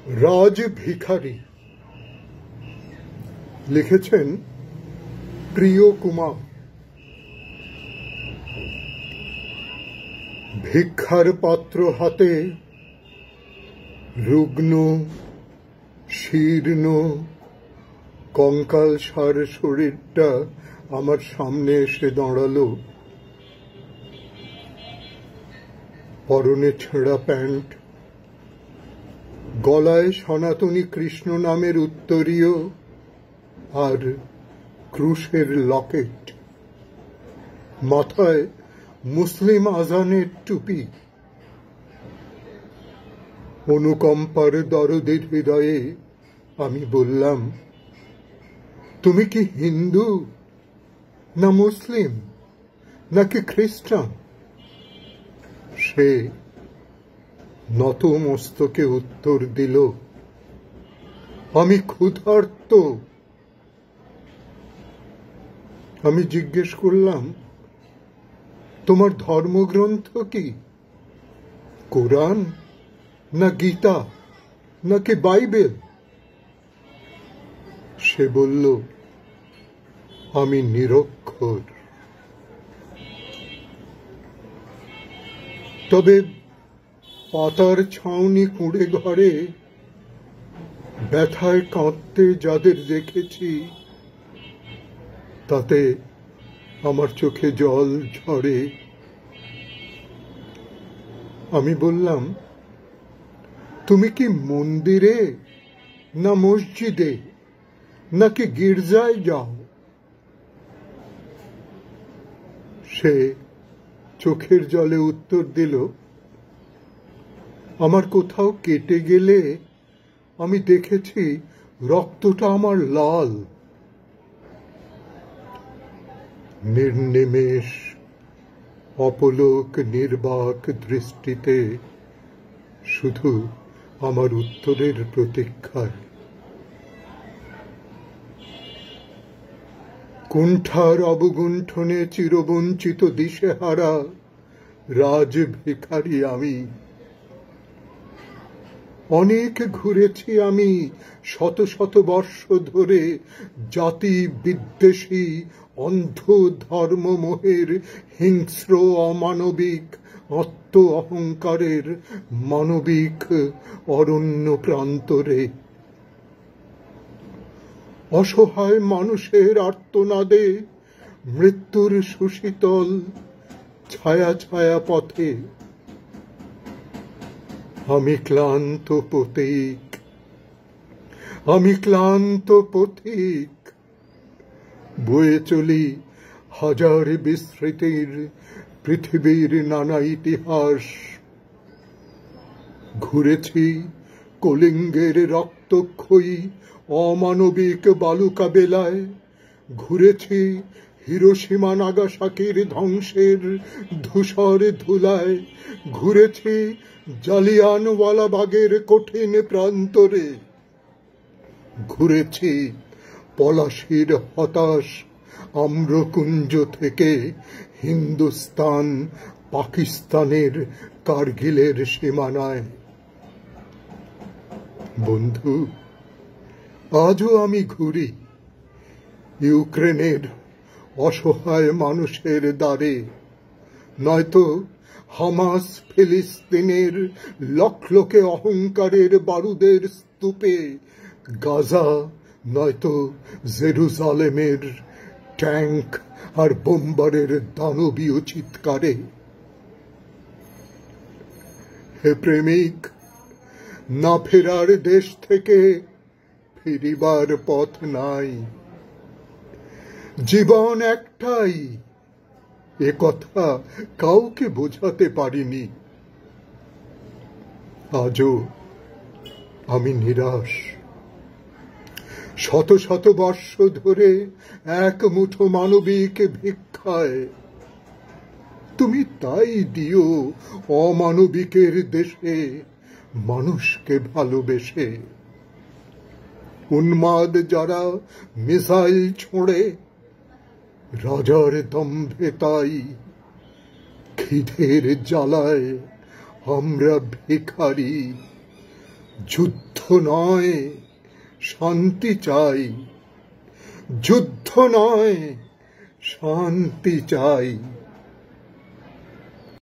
রাজ ভিখারি লিখেছেন প্রিয় কুমার। ভিক্ষার পাত্র হাতে রুগ্ন শীর্ণ কঙ্কালসার শরীরটা আমার সামনে এসে দাঁড়ালো। পরনে ছেঁড়া প্যান্ট, গলায় সনাতনী কৃষ্ণ নামের উত্তরীয় আর ক্রুশের লকেট, মাথায় মুসলিম আজানের টুপি। অনুকম্পার দরদের হৃদয়ে আমি বললাম, তুমি কি হিন্দু না মুসলিম নাকি খ্রিস্টান? সে নত মস্তকে উত্তর দিল, আমি ক্ষুধার্ত। আমি জিজ্ঞেস করলাম, তোমার ধর্মগ্রন্থ কি? কোরআন না গীতা নাকি বাইবেল? সে বলল, আমি নিরক্ষর। তবে পাতার ছাউনি কুঁড়ে ঘরে ব্যথায় কাঁদতে যাদের দেখেছি, তাতে আমার চোখে জল ঝরে। আমি বললাম, তুমি কি মন্দিরে না মসজিদে নাকি গির্জায় যাও? সে চোখের জলে উত্তর দিল, আমার কোথাও কেটে গেলে আমি দেখেছি রক্তটা আমার লাল। নির্নিমেষ অপলোক নির্বাক দৃষ্টিতে শুধু আমার উত্তরের প্রতীক্ষায়। কুণ্ঠার অবগুণ্ঠনে চিরবঞ্চিত দিশেহারা রাজ ভিখারি আমি। অনেক ঘুরেছি আমি শত শত বর্ষ ধরে জাতি বিদ্বেষী অন্ধ ধর্মমোহের হিংস্র অমানবিক আত্ম অহংকারের মানবিক অরণ্য প্রান্তরে। অসহায় মানুষের আর্তনাদে মৃত্যুর সুশীতল ছায়া ছায়া পথে আমি ক্লান্ত পথিক, আমি ক্লান্ত পথিক। বয়ে চলি হাজার বিস্মৃতির পৃথিবীর নানা ইতিহাস। ঘুরেছি কলিঙ্গের রক্তক্ষয়ী অমানবিক বালুকা বেলায়, ঘুরেছি হিরোশিমা নাগাসাকির ধ্বংসের ধূসর ধুলায়, ঘুরেছি জালিয়ানওয়ালাবাগের কঠিন প্রান্তরে, ঘুরেছি পলাশির হতাশ আম্রকুঞ্জ থেকে হিন্দুস্তান পাকিস্তানের কার্গিলের সীমানায়। বন্ধু, আজও আমি ঘুরি ইউক্রেনের অসহায় মানুষের দ্বারে, নয়তো হামাস ফিলিস্তিনের লক্ষ্যকে অহংকারের বারুদের স্তূপে, গাজা নয়তো জেরুজালেমের ট্যাঙ্ক আর বোম্বারের দানবীয় চিৎকারে। হে প্রেমিক, না ফেরার দেশ থেকে ফিরিবার পথ নাই। জীবন একটাই, এ কথা কাউকে বোঝাতে পারিনি। আজও আমি নিরাশ। শত শত বর্ষ ধরে এক মুঠো মানবিক ভিক্ষায় তুমি তাই দিও অমানবিকের দেশে মানুষকে ভালোবেসে। উন্মাদ যারা মিসাইল ছোঁড়ে রাজার দম্ভে, তাই খিদের জ্বালায় আমরা ভিখারি যুদ্ধ নয় শান্তি চাই, যুদ্ধ নয় শান্তি চাই।